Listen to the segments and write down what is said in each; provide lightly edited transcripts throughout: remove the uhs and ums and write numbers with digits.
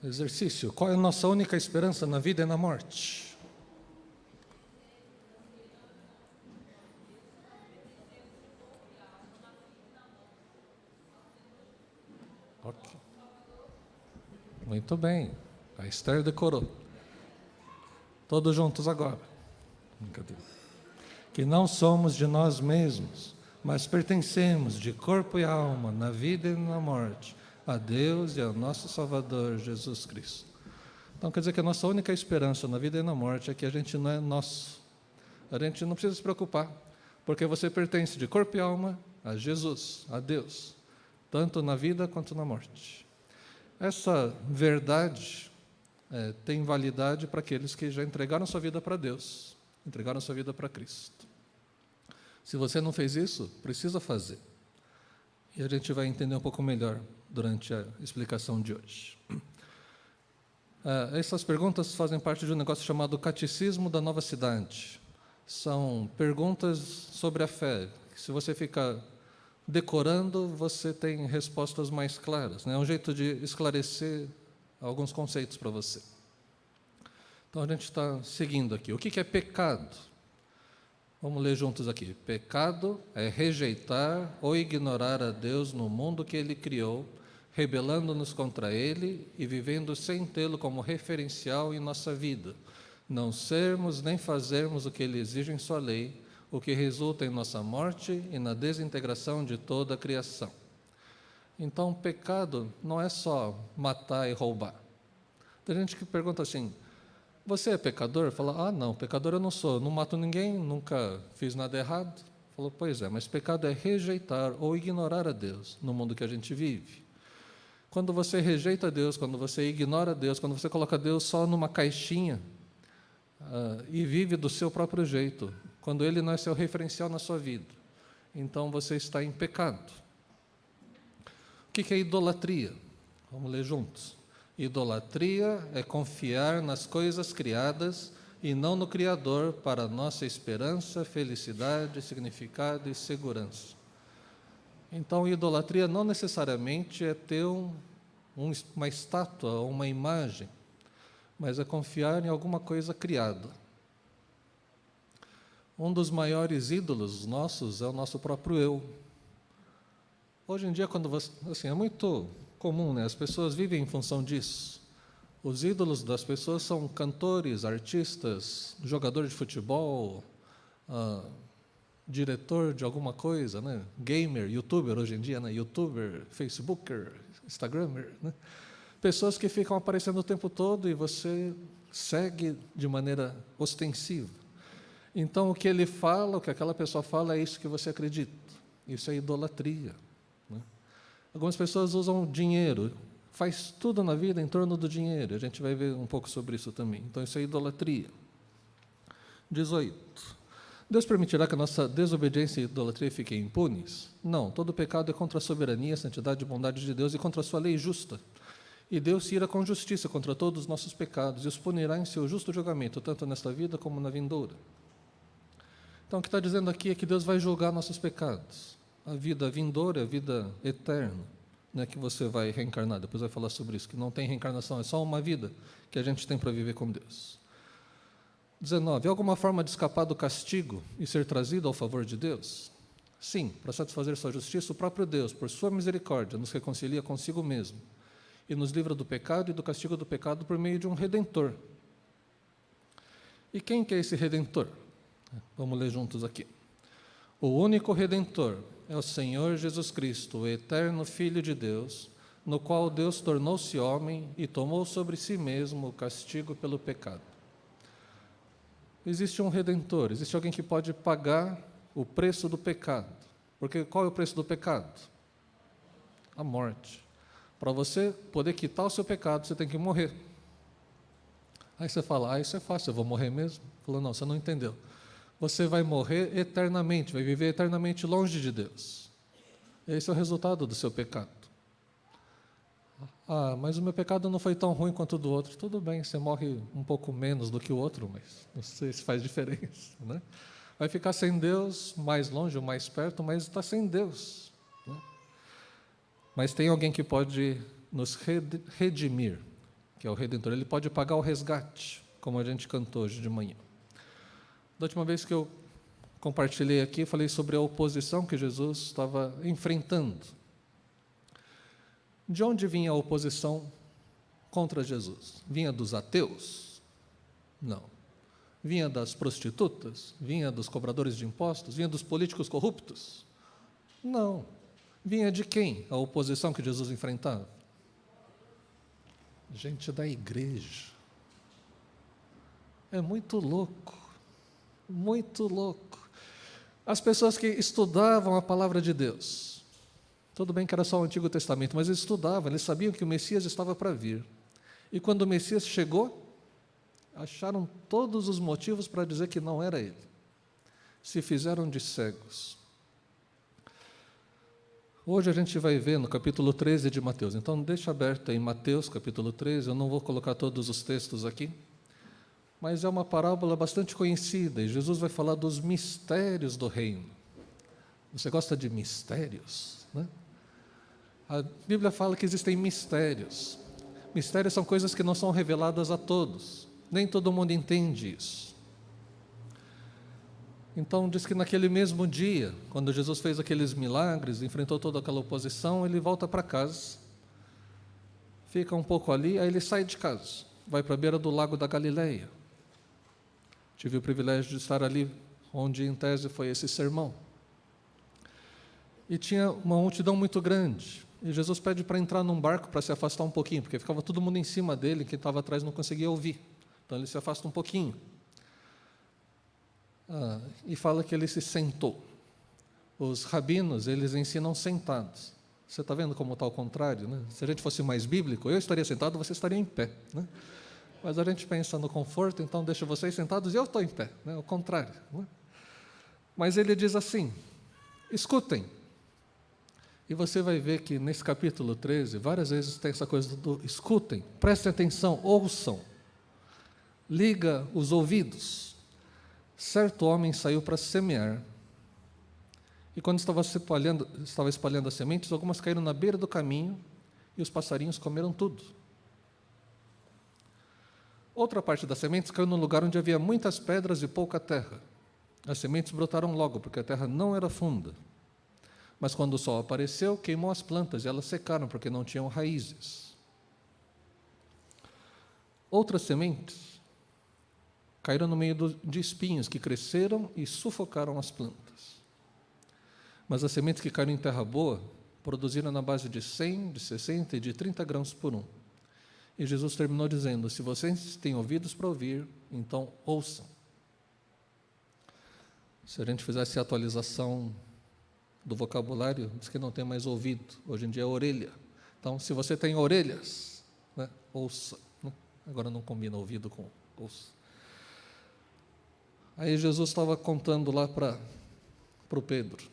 Exercício. Qual é a nossa única esperança na vida e na morte? Ok. Muito bem. A Esther decorou. Todos juntos agora. Brincadeira. Que não somos de nós mesmos, mas pertencemos de corpo e alma, na vida e na morte, a Deus e ao nosso Salvador Jesus Cristo. Então quer dizer que a nossa única esperança na vida e na morte é que a gente não é nosso. A gente não precisa se preocupar, porque você pertence de corpo e alma a Jesus, a Deus, tanto na vida quanto na morte. Essa verdade tem validade para aqueles que já entregaram sua vida para Deus, entregaram sua vida para Cristo. Se você não fez isso, precisa fazer. E a gente vai entender um pouco melhor durante a explicação de hoje. Essas perguntas fazem parte de um negócio chamado Catecismo da Nova Cidade. São perguntas sobre a fé. Se você ficar decorando, você tem respostas mais claras, né? É um jeito de esclarecer alguns conceitos para você. Então, a gente está seguindo aqui. O que é pecado? Vamos ler juntos aqui. Pecado é rejeitar ou ignorar a Deus no mundo que Ele criou, rebelando-nos contra Ele e vivendo sem tê-lo como referencial em nossa vida. Não sermos nem fazermos o que Ele exige em sua lei, o que resulta em nossa morte e na desintegração de toda a criação. Então, pecado não é só matar e roubar. Tem gente que pergunta assim, você é pecador? Fala, não, pecador eu não sou, não mato ninguém, nunca fiz nada errado. Falou, pois é, mas pecado é rejeitar ou ignorar a Deus no mundo que a gente vive. Quando você rejeita Deus, quando você ignora Deus, quando você coloca Deus só numa caixinha e vive do seu próprio jeito, quando Ele não é seu referencial na sua vida, então você está em pecado. O que é idolatria? Vamos ler juntos. Idolatria é confiar nas coisas criadas e não no Criador para nossa esperança, felicidade, significado e segurança. Então, idolatria não necessariamente é ter uma estátua ou uma imagem, mas é confiar em alguma coisa criada. Um dos maiores ídolos nossos é o nosso próprio eu. Hoje em dia, quando você, assim, é muito comum, né? As pessoas vivem em função disso. Os ídolos das pessoas são cantores, artistas, jogador de futebol, diretor de alguma coisa, né? Gamer, youtuber hoje em dia, né? Youtuber, facebooker, instagramer, né? Pessoas que ficam aparecendo o tempo todo e você segue de maneira ostensiva. Então, o que ele fala, o que aquela pessoa fala, é isso que você acredita. Isso é idolatria. Algumas pessoas usam dinheiro, faz tudo na vida em torno do dinheiro. A gente vai ver um pouco sobre isso também. Então, isso é idolatria. 18. Deus permitirá que a nossa desobediência e idolatria fiquem impunes? Não, todo pecado é contra a soberania, a santidade e bondade de Deus e contra a sua lei justa. E Deus se irá com justiça contra todos os nossos pecados e os punirá em seu justo julgamento, tanto nesta vida como na vindoura. Então, o que está dizendo aqui é que Deus vai julgar nossos pecados. A vida vindoura, a vida eterna, né, que você vai reencarnar. Depois vai falar sobre isso, que não tem reencarnação, é só uma vida que a gente tem para viver com Deus. 19. Há alguma forma de escapar do castigo e ser trazido ao favor de Deus? Sim, para satisfazer sua justiça, o próprio Deus, por sua misericórdia, nos reconcilia consigo mesmo e nos livra do pecado e do castigo do pecado por meio de um Redentor. E quem que é esse Redentor? Vamos ler juntos aqui. O único Redentor é o Senhor Jesus Cristo, o eterno Filho de Deus, no qual Deus tornou-se homem e tomou sobre si mesmo o castigo pelo pecado. Existe um Redentor, existe alguém que pode pagar o preço do pecado. Porque qual é o preço do pecado? A morte. Para você poder quitar o seu pecado, você tem que morrer. Aí você fala, isso é fácil, eu vou morrer mesmo? Falou, não, você não entendeu. Você vai morrer eternamente, vai viver eternamente longe de Deus. Esse é o resultado do seu pecado. Mas o meu pecado não foi tão ruim quanto o do outro. Tudo bem, você morre um pouco menos do que o outro, mas não sei se faz diferença, né? Vai ficar sem Deus, mais longe ou mais perto, mas está sem Deus, né? Mas tem alguém que pode nos redimir, que é o Redentor. Ele pode pagar o resgate, como a gente cantou hoje de manhã. Da última vez que eu compartilhei aqui, falei sobre a oposição que Jesus estava enfrentando. De onde vinha a oposição contra Jesus? Vinha dos ateus? Não. Vinha das prostitutas? Vinha dos cobradores de impostos? Vinha dos políticos corruptos? Não. Vinha de quem a oposição que Jesus enfrentava? Gente da igreja. É muito louco. Muito louco. As pessoas que estudavam a palavra de Deus. Tudo bem que era só o Antigo Testamento, mas eles estudavam, eles sabiam que o Messias estava para vir. E quando o Messias chegou, acharam todos os motivos para dizer que não era ele. Se fizeram de cegos. Hoje a gente vai ver no capítulo 13 de Mateus. Então, deixa aberto em Mateus, capítulo 13. Eu não vou colocar todos os textos aqui, mas é uma parábola bastante conhecida, e Jesus vai falar dos mistérios do reino. Você gosta de mistérios, né? A Bíblia fala que existem mistérios. Mistérios são coisas que não são reveladas a todos. Nem todo mundo entende isso. Então, diz que naquele mesmo dia, quando Jesus fez aqueles milagres, enfrentou toda aquela oposição, ele volta para casa, fica um pouco ali, aí ele sai de casa, vai para a beira do lago da Galileia. Tive o privilégio de estar ali, onde em tese foi esse sermão. E tinha uma multidão muito grande, e Jesus pede para entrar num barco para se afastar um pouquinho, porque ficava todo mundo em cima dele, quem estava atrás não conseguia ouvir. Então ele se afasta um pouquinho. E fala que ele se sentou. Os rabinos, eles ensinam sentados. Você está vendo como está ao contrário, né? Se a gente fosse mais bíblico, eu estaria sentado, você estaria em pé, né? Mas a gente pensa no conforto, então deixa vocês sentados e eu estou em pé, né? Ao contrário, né? Mas ele diz assim, escutem. E você vai ver que nesse capítulo 13, várias vezes tem essa coisa do escutem, prestem atenção, ouçam. Liga os ouvidos. Certo homem saiu para semear, e quando estava espalhando as sementes, algumas caíram na beira do caminho, e os passarinhos comeram tudo. Outra parte das sementes caiu num lugar onde havia muitas pedras e pouca terra. As sementes brotaram logo, porque a terra não era funda. Mas quando o sol apareceu, queimou as plantas, e elas secaram, porque não tinham raízes. Outras sementes caíram no meio de espinhos que cresceram e sufocaram as plantas. Mas as sementes que caíram em terra boa produziram na base de 100, de 60 e de 30 grãos por um. E Jesus terminou dizendo, se vocês têm ouvidos para ouvir, então ouçam. Se a gente fizesse a atualização do vocabulário, diz que não tem mais ouvido, hoje em dia é orelha. Então, se você tem orelhas, né, ouça. Né? Agora não combina ouvido com ouça. Aí Jesus estava contando lá para o Pedro.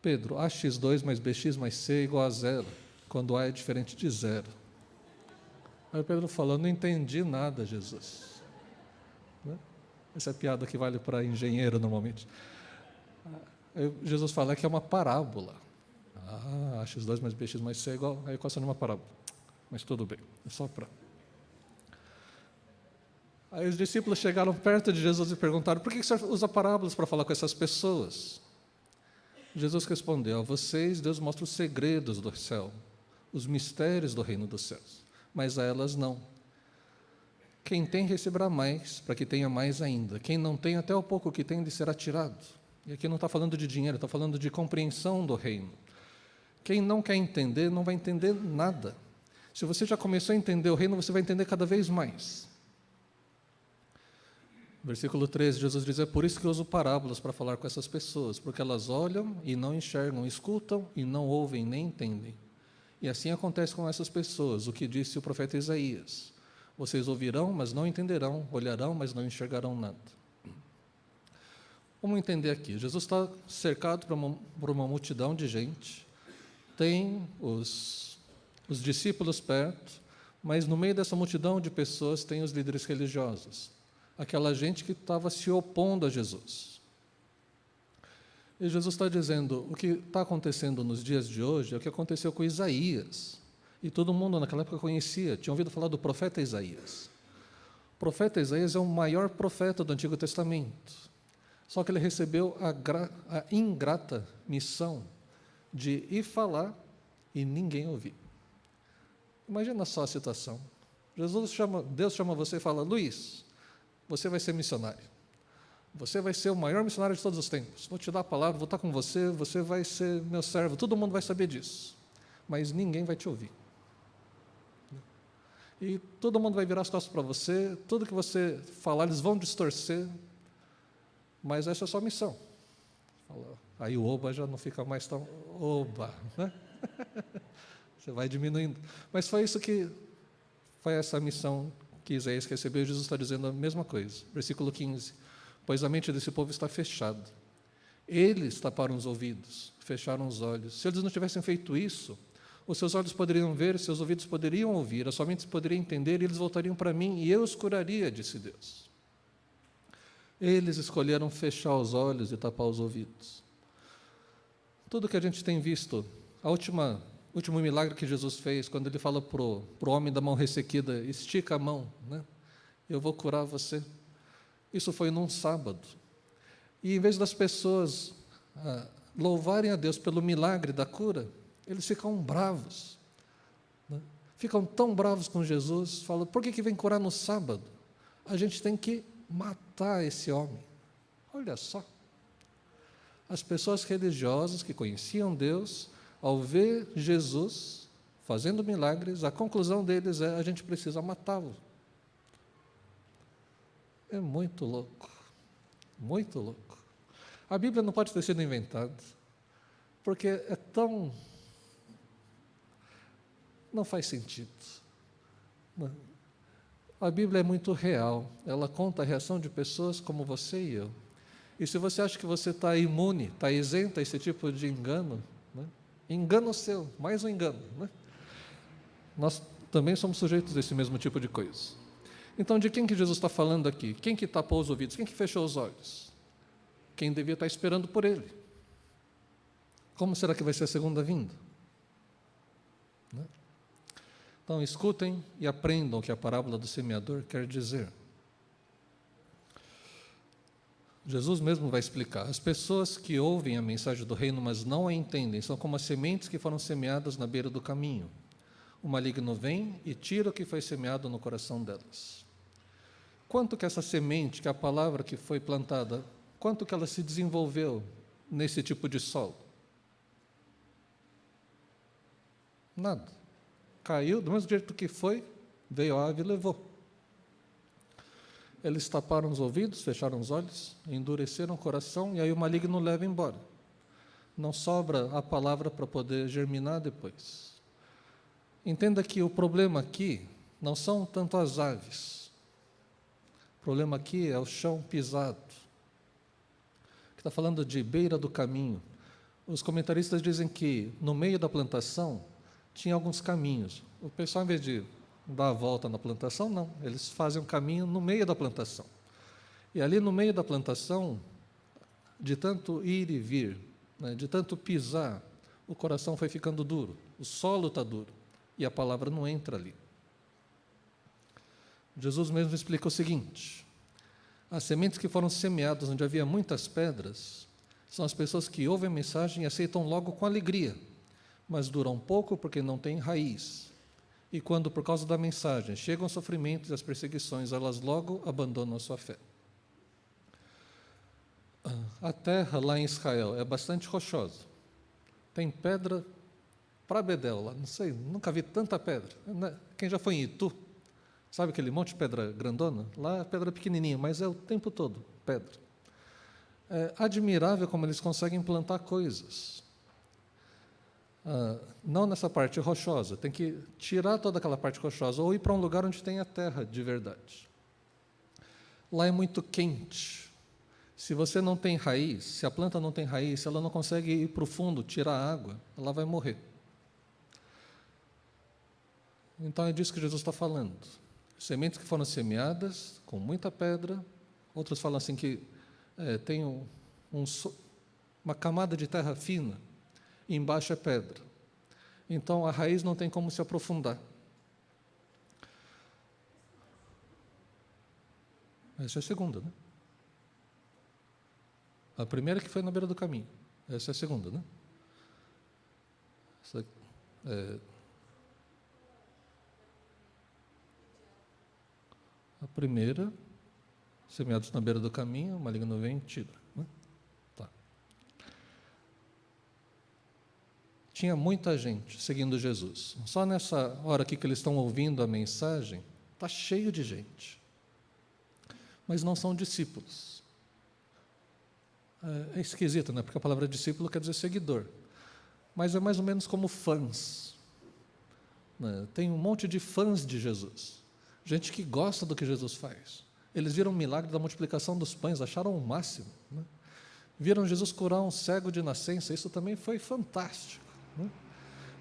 Pedro, ax2 mais bx mais c é igual a zero, quando a é diferente de zero. Aí o Pedro falou, não entendi nada, Jesus. Né? Essa é a piada que vale para engenheiro normalmente. Aí Jesus fala que é uma parábola. Ax2 mais bx mais c é igual a equação de uma parábola. Mas tudo bem, é só para... Aí os discípulos chegaram perto de Jesus e perguntaram, por que o senhor usa parábolas para falar com essas pessoas? Jesus respondeu, a vocês Deus mostra os segredos do céu, os mistérios do reino dos céus, mas a elas não. Quem tem receberá mais, para que tenha mais ainda. Quem não tem, até o pouco que tem, lhe será tirado. E aqui não está falando de dinheiro, está falando de compreensão do reino. Quem não quer entender, não vai entender nada. Se você já começou a entender o reino, você vai entender cada vez mais. Versículo 13, Jesus diz, é por isso que eu uso parábolas para falar com essas pessoas, porque elas olham e não enxergam, escutam e não ouvem nem entendem. E assim acontece com essas pessoas, o que disse o profeta Isaías. Vocês ouvirão, mas não entenderão, olharão, mas não enxergarão nada. Vamos entender aqui, Jesus está cercado por uma multidão de gente, tem os discípulos perto, mas no meio dessa multidão de pessoas tem os líderes religiosos. Aquela gente que estava se opondo a Jesus. E Jesus está dizendo, o que está acontecendo nos dias de hoje é o que aconteceu com Isaías. E todo mundo naquela época conhecia, tinha ouvido falar do profeta Isaías. O profeta Isaías é o maior profeta do Antigo Testamento. Só que ele recebeu a ingrata missão de ir falar e ninguém ouvir. Imagina só a situação. Deus chama você e fala: Luiz, você vai ser missionário. Você vai ser o maior missionário de todos os tempos. Vou te dar a palavra, vou estar com você, você vai ser meu servo, todo mundo vai saber disso. Mas ninguém vai te ouvir. E todo mundo vai virar as costas para você, tudo que você falar, eles vão distorcer, mas essa é a sua missão. Aí o oba já não fica mais tão oba, né? Você vai diminuindo. Mas foi essa missão que Isaías recebeu, e Jesus está dizendo a mesma coisa. Versículo 15. Pois a mente desse povo está fechada. Eles taparam os ouvidos, fecharam os olhos. Se eles não tivessem feito isso, os seus olhos poderiam ver, seus ouvidos poderiam ouvir, a sua mente poderia entender, e eles voltariam para mim, e eu os curaria, disse Deus. Eles escolheram fechar os olhos e tapar os ouvidos. Tudo que a gente tem visto, o último milagre que Jesus fez, quando ele fala para o homem da mão ressequida: estica a mão, né? Eu vou curar você. Isso foi num sábado. E em vez das pessoas louvarem a Deus pelo milagre da cura, eles ficam bravos, né? Ficam tão bravos com Jesus, falam: por que vem curar no sábado? A gente tem que matar esse homem. Olha só. As pessoas religiosas que conheciam Deus, ao ver Jesus fazendo milagres, a conclusão deles é: a gente precisa matá-lo. É muito louco, muito louco. A Bíblia não pode ter sido inventada, porque é tão... não faz sentido. A Bíblia é muito real, ela conta a reação de pessoas como você e eu. E se você acha que você está imune, está isento a esse tipo de engano, né? Engano seu, mais um engano, né? Nós também somos sujeitos a esse mesmo tipo de coisa. Então, de quem que Jesus está falando aqui? Quem que tapou os ouvidos? Quem que fechou os olhos? Quem devia estar esperando por ele? Como será que vai ser a segunda vinda? Né? Então, escutem e aprendam o que a parábola do semeador quer dizer. Jesus mesmo vai explicar. As pessoas que ouvem a mensagem do reino, mas não a entendem, são como as sementes que foram semeadas na beira do caminho. O maligno vem e tira o que foi semeado no coração delas. Quanto que essa semente, que a palavra que foi plantada, quanto que ela se desenvolveu nesse tipo de solo? Nada. Caiu, do mesmo jeito que foi, veio a ave e levou. Eles taparam os ouvidos, fecharam os olhos, endureceram o coração, e aí o maligno leva embora. Não sobra a palavra para poder germinar depois. Entenda que o problema aqui não são tanto as aves. O problema aqui é o chão pisado. Que está falando de beira do caminho. Os comentaristas dizem que no meio da plantação tinha alguns caminhos. O pessoal, em vez de dar a volta na plantação, não. Eles fazem um caminho no meio da plantação. E ali no meio da plantação, de tanto ir e vir, né, de tanto pisar, o coração foi ficando duro. O solo está duro. E a palavra não entra ali. Jesus mesmo explica o seguinte: as sementes que foram semeadas onde havia muitas pedras são as pessoas que ouvem a mensagem e aceitam logo com alegria, mas duram pouco porque não têm raiz. E quando, por causa da mensagem, chegam os sofrimentos e as perseguições, elas logo abandonam a sua fé. A terra lá em Israel é bastante rochosa. Tem pedra para bedel lá, não sei, nunca vi tanta pedra. Quem já foi em Itu, sabe aquele monte de pedra grandona? Lá é pedra pequenininha, mas é o tempo todo pedra. É admirável como eles conseguem plantar coisas. Não nessa parte rochosa, tem que tirar toda aquela parte rochosa ou ir para um lugar onde tem a terra de verdade. Lá é muito quente. Se você não tem raiz, se a planta não tem raiz, se ela não consegue ir para o fundo, tirar a água, ela vai morrer. Então é disso que Jesus está falando. Sementes que foram semeadas com muita pedra, outros falam assim que tem uma camada de terra fina, e embaixo é pedra. Então, a raiz não tem como se aprofundar. Essa é a segunda, né? A primeira que foi na beira do caminho. Essa é a segunda, né? Essa, a primeira, semeados na beira do caminho, o maligno vem e tira, né? Tá. Tinha muita gente seguindo Jesus. Só nessa hora aqui que eles estão ouvindo a mensagem, está cheio de gente. Mas não são discípulos. É esquisito, né? Porque a palavra discípulo quer dizer seguidor. Mas é mais ou menos como fãs, né? Tem um monte de fãs de Jesus. Gente que gosta do que Jesus faz. Eles viram o milagre da multiplicação dos pães, acharam o máximo, né? Viram Jesus curar um cego de nascença, isso também foi fantástico, né?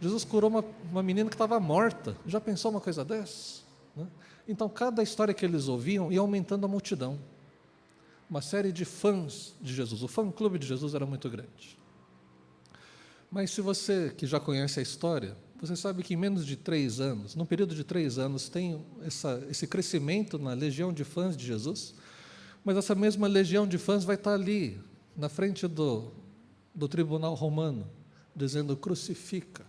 Jesus curou uma menina que estava morta. Já pensou uma coisa dessa, né? Então, cada história que eles ouviam ia aumentando a multidão. Uma série de fãs de Jesus. O fã-clube de Jesus era muito grande. Mas se você, que já conhece a história, você sabe que em menos de 3 anos, num período de 3 anos, tem esse crescimento na legião de fãs de Jesus, mas essa mesma legião de fãs vai estar ali, na frente do tribunal romano, dizendo: crucifica.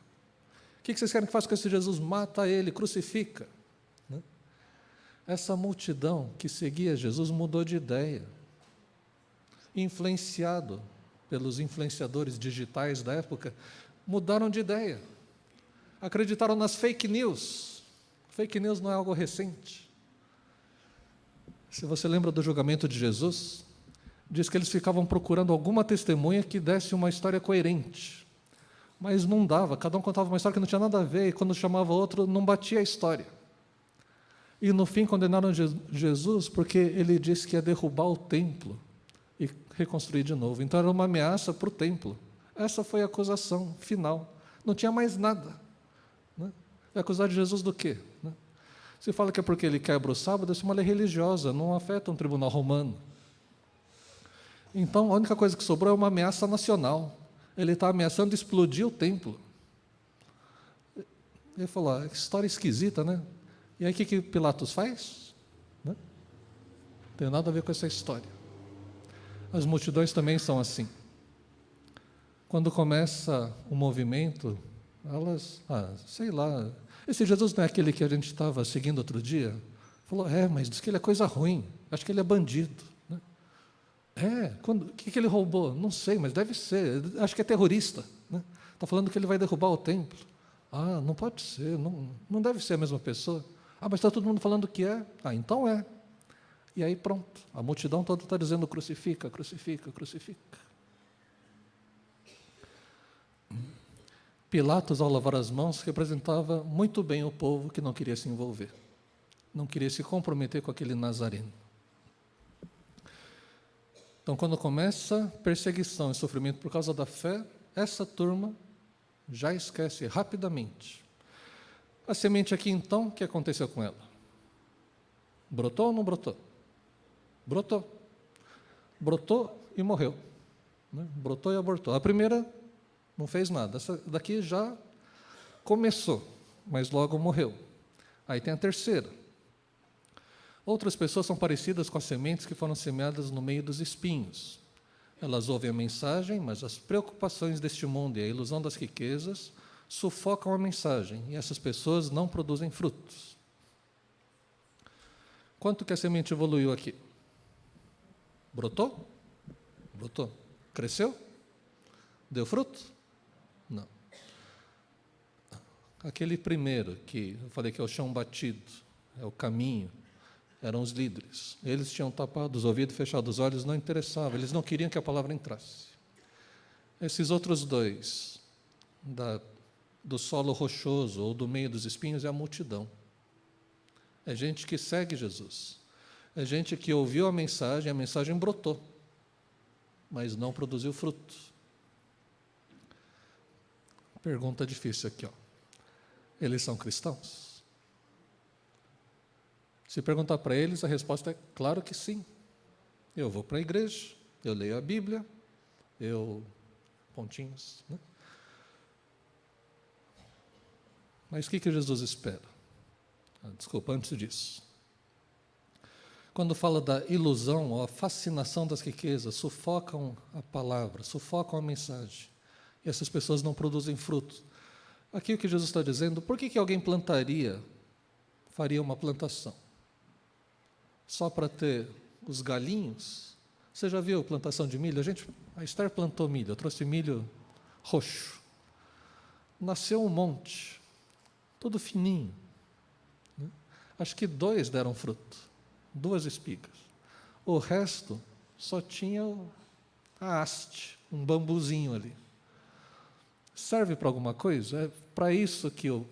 O que vocês querem que faça com esse Jesus? Mata ele, crucifica. Né? Essa multidão que seguia Jesus mudou de ideia. Influenciado pelos influenciadores digitais da época, mudaram de ideia. Acreditaram nas fake news. Fake news não é algo recente. Se você lembra do julgamento de Jesus, diz que eles ficavam procurando alguma testemunha que desse uma história coerente. Mas não dava, cada um contava uma história que não tinha nada a ver, e quando chamava outro, não batia a história. E no fim condenaram Jesus porque ele disse que ia derrubar o templo e reconstruir de novo. Então era uma ameaça para o templo. Essa foi a acusação final. Não tinha mais nada, né? É acusar de Jesus do quê, né? Se fala que é porque ele quebra o sábado, isso é uma lei religiosa, não afeta um tribunal romano. Então a única coisa que sobrou é uma ameaça nacional. Ele está ameaçando explodir o templo. Ele falou: que história esquisita, né? E aí o que Pilatos faz? Né? Não tem nada a ver com essa história. As multidões também são assim. Quando começa o movimento, elas, sei lá, esse Jesus não é aquele que a gente estava seguindo outro dia? Falou: mas diz que ele é coisa ruim, acho que ele é bandido. Né? O que ele roubou? Não sei, mas deve ser, acho que é terrorista. Né? Está falando que ele vai derrubar o templo. Não pode ser, não deve ser a mesma pessoa. Mas está todo mundo falando que é. Então é. E aí pronto, a multidão toda está dizendo: crucifica, crucifica, crucifica. Pilatos, ao lavar as mãos, representava muito bem o povo que não queria se envolver, não queria se comprometer com aquele nazareno. Então, quando começa perseguição e sofrimento por causa da fé, essa turma já esquece rapidamente. A semente aqui, então, o que aconteceu com ela? Brotou ou não brotou? Brotou. Brotou e morreu. Né? Brotou e abortou. A primeira não fez nada. Essa daqui já começou, mas logo morreu. Aí tem a terceira. Outras pessoas são parecidas com as sementes que foram semeadas no meio dos espinhos. Elas ouvem a mensagem, mas as preocupações deste mundo e a ilusão das riquezas sufocam a mensagem, e essas pessoas não produzem frutos. Quanto que a semente evoluiu aqui? Brotou? Brotou. Cresceu? Deu fruto? Não. Aquele primeiro que eu falei que é o chão batido, é o caminho, eram os líderes. Eles tinham tapado os ouvidos, fechado os olhos, não interessava, eles não queriam que a palavra entrasse. Esses outros dois, do solo rochoso ou do meio dos espinhos, é a multidão. É gente que segue Jesus. É gente que ouviu a mensagem brotou, mas não produziu fruto. Pergunta difícil aqui, ó. Eles são cristãos? Se perguntar para eles, a resposta é claro que sim. Eu vou para a igreja, eu leio a Bíblia, pontinhos, né? Mas o que Jesus espera? Desculpa, antes disso. Quando fala da ilusão ou a fascinação das riquezas, sufocam a palavra, sufocam a mensagem. E essas pessoas não produzem frutos. Aqui o que Jesus está dizendo, por que alguém faria uma plantação? Só para ter os galinhos? Você já viu plantação de milho? A Esther plantou milho, eu trouxe milho roxo. Nasceu um monte, tudo fininho. Né? Acho que 2 deram fruto, 2 espigas. O resto só tinha a haste, um bambuzinho ali. Serve para alguma coisa? É para isso que o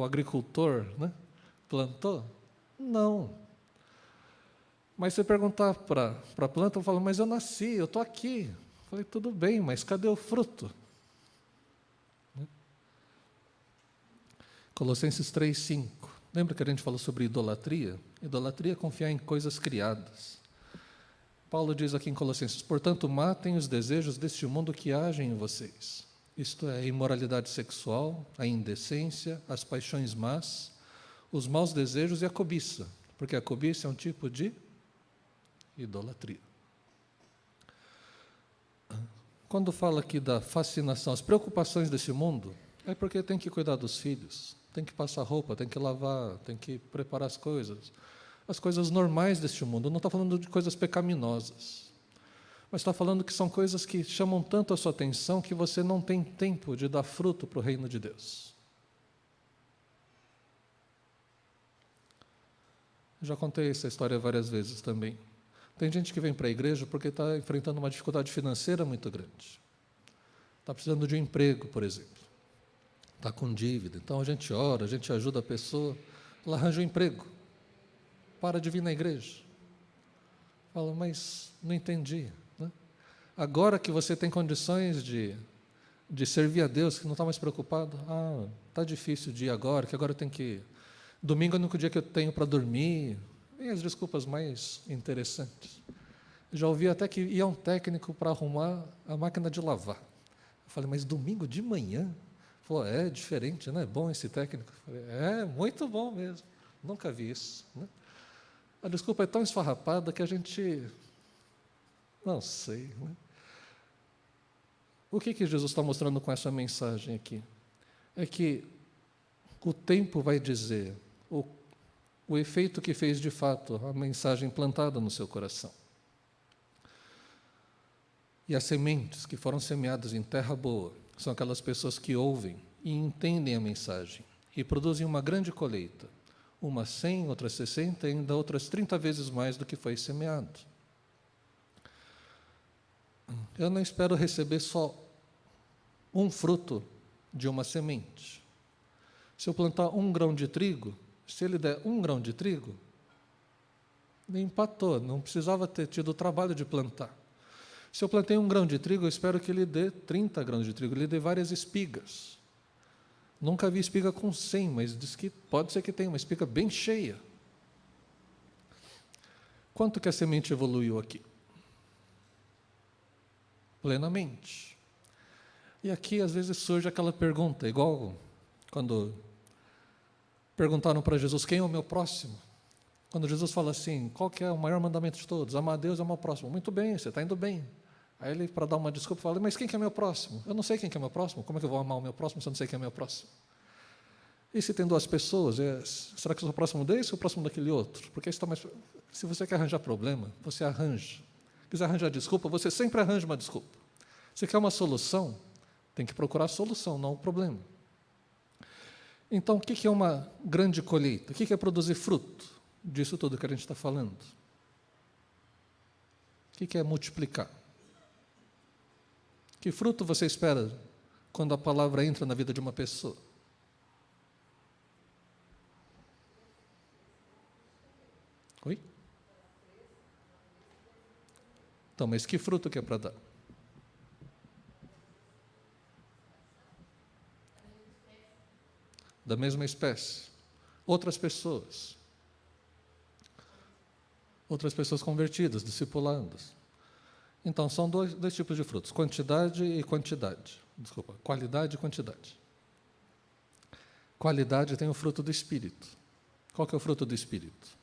agricultor, né, plantou? Não. Mas você perguntar para a planta, ela fala, mas eu nasci, eu estou aqui. Eu falei, tudo bem, mas cadê o fruto? Colossenses 3:5. Lembra que a gente falou sobre idolatria? Idolatria é confiar em coisas criadas. Paulo diz aqui em Colossenses, portanto, matem os desejos deste mundo que agem em vocês. Isto é, a imoralidade sexual, a indecência, as paixões más, os maus desejos e a cobiça, porque a cobiça é um tipo de idolatria. Quando fala aqui da fascinação, as preocupações desse mundo, é porque tem que cuidar dos filhos, tem que passar roupa, tem que lavar, tem que preparar as coisas normais deste mundo. Não está falando de coisas pecaminosas, mas está falando que são coisas que chamam tanto a sua atenção que você não tem tempo de dar fruto para o reino de Deus. Já contei essa história várias vezes também. Tem gente que vem para a igreja porque está enfrentando uma dificuldade financeira muito grande. Está precisando de um emprego, por exemplo. Está com dívida. Então a gente ora, a gente ajuda a pessoa, ela arranja um emprego. Para de vir na igreja. Fala, mas não entendi. Né? Agora que você tem condições de servir a Deus, que não está mais preocupado, está difícil o dia agora, que agora eu tenho que... Domingo é o único dia que eu tenho para dormir. E as desculpas mais interessantes. Já ouvi até que ia um técnico para arrumar a máquina de lavar. Eu falei, mas domingo de manhã? Ele falou, é diferente, né? É bom esse técnico. Eu falei, é, muito bom mesmo. Nunca vi isso. Né? A desculpa é tão esfarrapada que a gente... Não sei. Né? O que Jesus está mostrando com essa mensagem aqui? É que o tempo vai dizer o efeito que fez de fato a mensagem plantada no seu coração. E as sementes que foram semeadas em terra boa são aquelas pessoas que ouvem e entendem a mensagem e produzem uma grande colheita. Umas 100, outras 60, ainda outras 30 vezes mais do que foi semeado. Eu não espero receber só um fruto de uma semente. Se eu plantar 1 grão de trigo, se ele der 1 grão de trigo, ele empatou, não precisava ter tido o trabalho de plantar. Se eu plantei 1 grão de trigo, eu espero que ele dê 30 grãos de trigo, ele dê várias espigas. Nunca vi espiga com 100, mas diz que pode ser que tenha uma espiga bem cheia. Quanto que a semente evoluiu aqui? Plenamente. E aqui, às vezes, surge aquela pergunta, igual quando perguntaram para Jesus, quem é o meu próximo? Quando Jesus fala assim, qual que é o maior mandamento de todos? Amar a Deus e amar o próximo. Muito bem, você está indo bem. Aí ele, para dar uma desculpa, fala, mas quem que é meu próximo? Eu não sei quem que é meu próximo. Como é que eu vou amar o meu próximo se eu não sei quem é meu próximo? E se tem 2 pessoas, será que eu sou próximo desse ou próximo daquele outro? Porque isso tá mais... Se você quer arranjar problema, você arranja. Se quiser arranjar desculpa, você sempre arranja uma desculpa. Se quer uma solução, tem que procurar a solução, não o problema. Então, o que é uma grande colheita? O que é produzir fruto disso tudo que a gente está falando? O que é multiplicar? Que fruto você espera quando a palavra entra na vida de uma pessoa? Oi? Então, mas que fruto que é para dar? Da mesma espécie. Outras pessoas convertidas, discipuladas. Então, são dois tipos de frutos, quantidade e quantidade. Desculpa, qualidade e quantidade. Qualidade tem o fruto do Espírito. Qual que é o fruto do Espírito?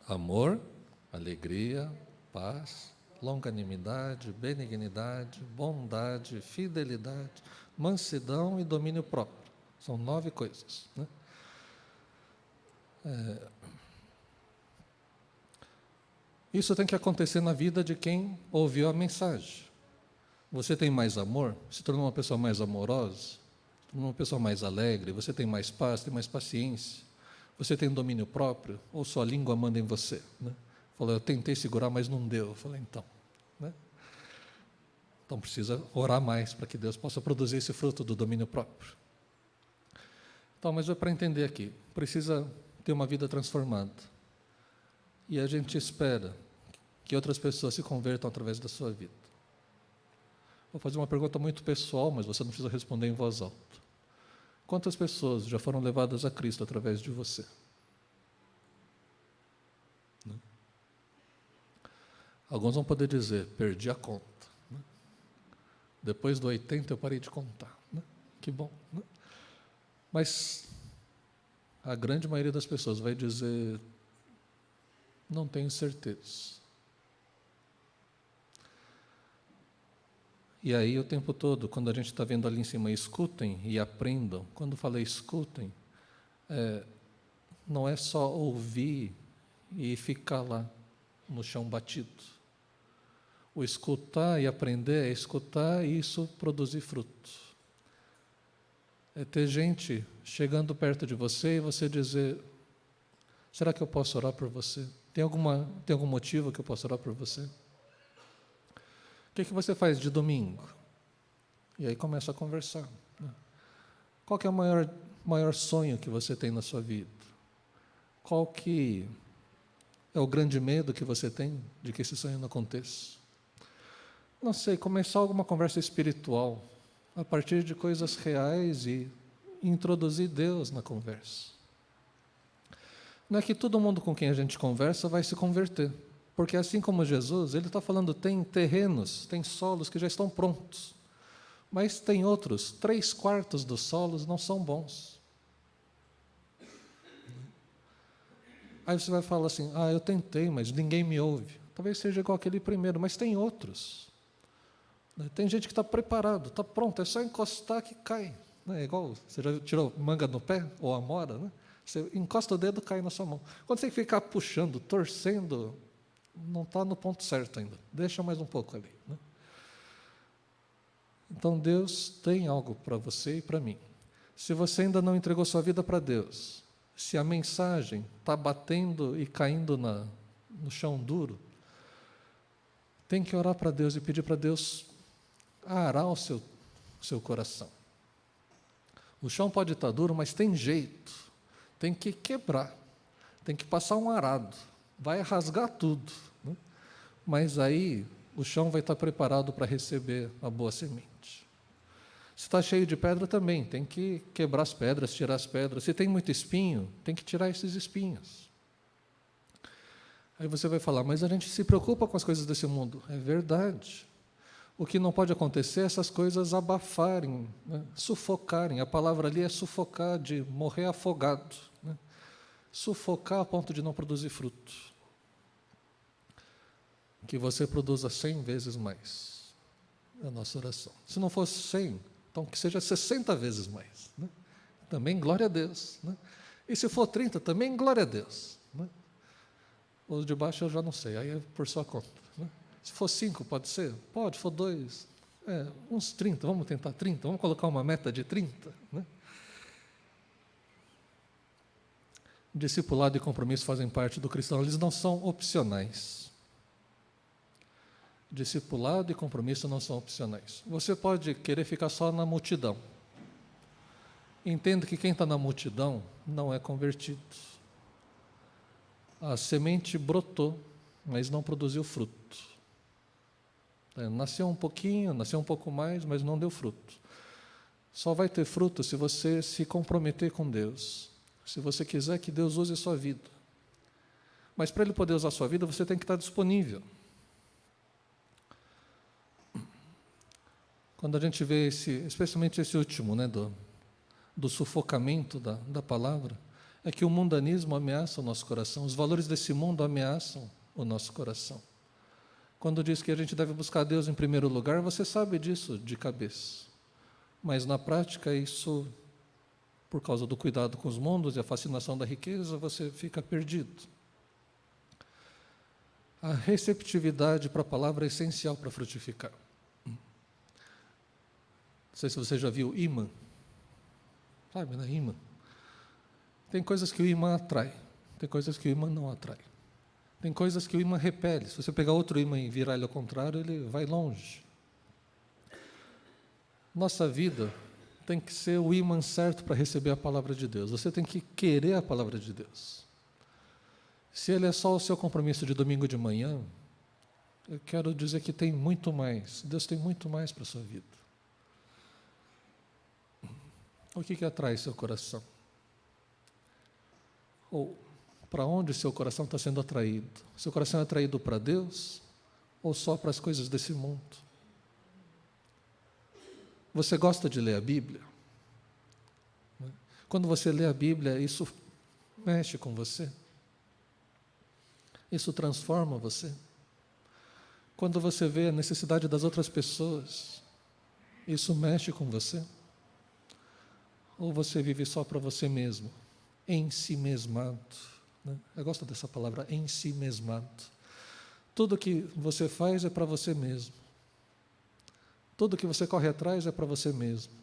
Amor, alegria, paz, longanimidade, benignidade, bondade, fidelidade, mansidão e domínio próprio. São 9 coisas, né? Isso tem que acontecer na vida de quem ouviu a mensagem. Você tem mais amor, se tornou uma pessoa mais amorosa, se tornou uma pessoa mais alegre, você tem mais paz, tem mais paciência, você tem domínio próprio, ou sua língua manda em você, né? Falou, eu tentei segurar, mas não deu. Eu falei, então, né? Então precisa orar mais para que Deus possa produzir esse fruto do domínio próprio. Então, mas é para entender aqui, precisa ter uma vida transformada. E a gente espera que outras pessoas se convertam através da sua vida. Vou fazer uma pergunta muito pessoal, mas você não precisa responder em voz alta. Quantas pessoas já foram levadas a Cristo através de você? Né? Alguns vão poder dizer, perdi a conta. Né? Depois do 80 eu parei de contar. Né? Que bom. Né? Mas a grande maioria das pessoas vai dizer, não tenho certeza. E aí o tempo todo, quando a gente está vendo ali em cima, escutem e aprendam. Quando falei escutem, não é só ouvir e ficar lá no chão batido. O escutar e aprender é escutar e isso produzir fruto. É ter gente chegando perto de você e você dizer, será que eu posso orar por você? Tem algum motivo que eu posso orar por você? O que você faz de domingo? E aí começa a conversar. Né? Qual que é o maior sonho que você tem na sua vida? Qual que é o grande medo que você tem de que esse sonho não aconteça? Não sei, começar alguma conversa espiritual, a partir de coisas reais e introduzir Deus na conversa. Não é que todo mundo com quem a gente conversa vai se converter. Porque assim como Jesus, ele está falando, tem terrenos, tem solos que já estão prontos. Mas tem outros, 3/4 dos solos não são bons. Aí você vai falar assim, eu tentei, mas ninguém me ouve. Talvez seja igual aquele primeiro, mas tem outros. Tem gente que está preparado, está pronto, é só encostar que cai. É igual, você já tirou manga no pé, ou amora, né? Você encosta o dedo, cai na sua mão. Quando você ficar puxando, torcendo, não está no ponto certo ainda. Deixa mais um pouco ali. Né? Então, Deus tem algo para você e para mim. Se você ainda não entregou sua vida para Deus, se a mensagem está batendo e caindo no chão duro, tem que orar para Deus e pedir para Deus arar o seu coração. O chão pode estar duro, mas tem jeito. Tem que quebrar. Tem que passar um arado. Vai rasgar tudo. Né? Mas aí o chão vai estar preparado para receber a boa semente. Se está cheio de pedra também, tem que quebrar as pedras, tirar as pedras. Se tem muito espinho, tem que tirar esses espinhos. Aí você vai falar, mas a gente se preocupa com as coisas desse mundo. É verdade. O que não pode acontecer é essas coisas abafarem, né? Sufocarem. A palavra ali é sufocar, de morrer afogado. Né? Sufocar a ponto de não produzir fruto. Que você produza 100 vezes mais. É a nossa oração. Se não fosse 100, então que seja 60 vezes mais. Né? Também glória a Deus. Né? E se for 30, também glória a Deus. Né? Os de baixo eu já não sei, aí é por sua conta. Né? Se for 5, pode ser? Pode, se for 2, uns 30, vamos tentar 30, vamos colocar uma meta de 30. Né? Discipulado e compromisso fazem parte do cristão, eles não são opcionais. Discipulado e compromisso não são opcionais. Você pode querer ficar só na multidão. Entenda que quem está na multidão não é convertido. A semente brotou, mas não produziu fruto. Nasceu um pouquinho, nasceu um pouco mais, mas não deu fruto. Só vai ter fruto se você se comprometer com Deus. Se você quiser que Deus use a sua vida. Mas para Ele poder usar a sua vida, você tem que estar disponível. Quando a gente vê especialmente esse último, né, do sufocamento da palavra, é que o mundanismo ameaça o nosso coração, os valores desse mundo ameaçam o nosso coração. Quando diz que a gente deve buscar Deus em primeiro lugar, você sabe disso de cabeça. Mas na prática, isso, por causa do cuidado com os mundos e a fascinação da riqueza, você fica perdido. A receptividade para a palavra é essencial para frutificar. Não sei se você já viu imã. Sabe, né? Imã. Tem coisas que o imã atrai, tem coisas que o imã não atrai. Tem coisas que o imã repele. Se você pegar outro imã e virar ele ao contrário, ele vai longe. Nossa vida tem que ser o imã certo para receber a palavra de Deus. Você tem que querer a palavra de Deus. Se ele é só o seu compromisso de domingo de manhã, eu quero dizer que tem muito mais. Deus tem muito mais para a sua vida. O que atrai seu coração? Ou para onde seu coração está sendo atraído? Seu coração é atraído para Deus ou só para as coisas desse mundo? Você gosta de ler a Bíblia? Quando você lê a Bíblia, isso mexe com você? Isso transforma você? Quando você vê a necessidade das outras pessoas, isso mexe com você? Ou você vive só para você mesmo, ensimesmado? Né? Eu gosto dessa palavra, ensimesmado. Tudo que você faz é para você mesmo. Tudo que você corre atrás é para você mesmo.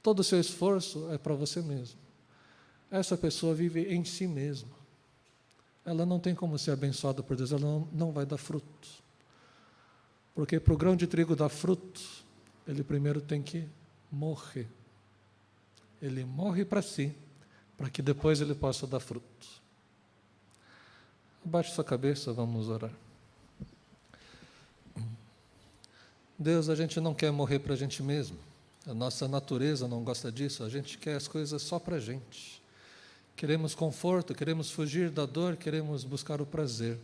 Todo o seu esforço é para você mesmo. Essa pessoa vive em si mesma. Ela não tem como ser abençoada por Deus, ela não vai dar fruto. Porque para o grão de trigo dar fruto, ele primeiro tem que morrer. Ele morre para si, para que depois ele possa dar fruto. Abaixe sua cabeça, vamos orar. Deus, a gente não quer morrer para a gente mesmo. A nossa natureza não gosta disso, a gente quer as coisas só para a gente. Queremos conforto, queremos fugir da dor, queremos buscar o prazer.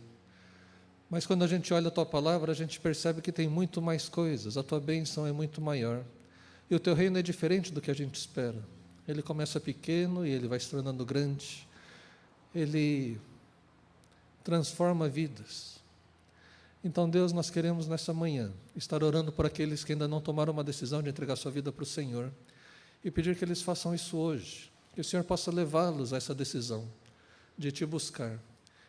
Mas quando a gente olha a Tua palavra, a gente percebe que tem muito mais coisas, a Tua bênção é muito maior. E o Teu reino é diferente do que a gente espera. Ele começa pequeno e ele vai se tornando grande. Ele transforma vidas. Então, Deus, nós queremos nessa manhã estar orando por aqueles que ainda não tomaram uma decisão de entregar sua vida para o Senhor e pedir que eles façam isso hoje. Que o Senhor possa levá-los a essa decisão de Te buscar.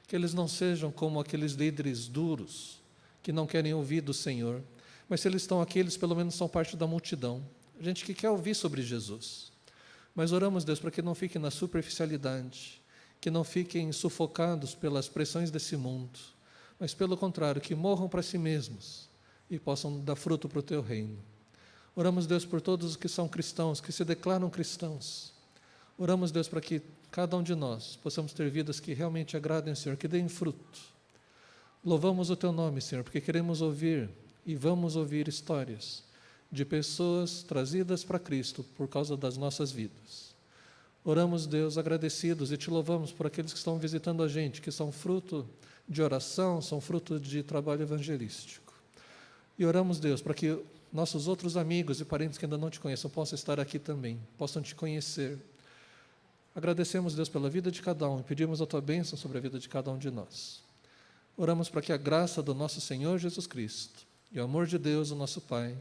Que eles não sejam como aqueles líderes duros que não querem ouvir do Senhor, mas se eles estão aqui, eles pelo menos são parte da multidão. Gente que quer ouvir sobre Jesus. Mas oramos, Deus, para que não fiquem na superficialidade, que não fiquem sufocados pelas pressões desse mundo, mas pelo contrário, que morram para si mesmos e possam dar fruto para o Teu reino. Oramos, Deus, por todos os que são cristãos, que se declaram cristãos. Oramos, Deus, para que cada um de nós possamos ter vidas que realmente agradem ao Senhor, que deem fruto. Louvamos o Teu nome, Senhor, porque queremos ouvir e vamos ouvir histórias de pessoas trazidas para Cristo por causa das nossas vidas. Oramos, Deus, agradecidos e Te louvamos por aqueles que estão visitando a gente, que são fruto de oração, são fruto de trabalho evangelístico. E oramos, Deus, para que nossos outros amigos e parentes que ainda não Te conheçam possam estar aqui também, possam Te conhecer. Agradecemos, Deus, pela vida de cada um e pedimos a Tua bênção sobre a vida de cada um de nós. Oramos para que a graça do nosso Senhor Jesus Cristo e o amor de Deus, o nosso Pai,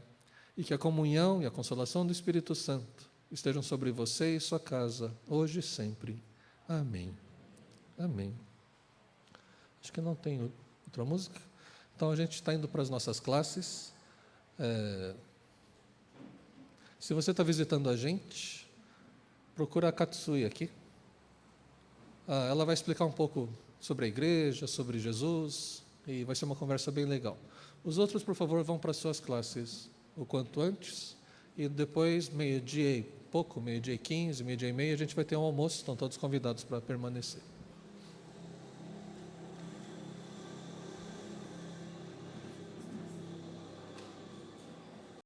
e que a comunhão e a consolação do Espírito Santo estejam sobre você e sua casa, hoje e sempre. Amém. Amém. Acho que não tem outra música. Então, a gente está indo para as nossas classes. Se você está visitando a gente, procura a Katsui aqui. Ela vai explicar um pouco sobre a igreja, sobre Jesus, e vai ser uma conversa bem legal. Os outros, por favor, vão para as suas classes o quanto antes, e depois, meio-dia e pouco, meio-dia e 15, meio-dia e meia, a gente vai ter um almoço, estão todos convidados para permanecer.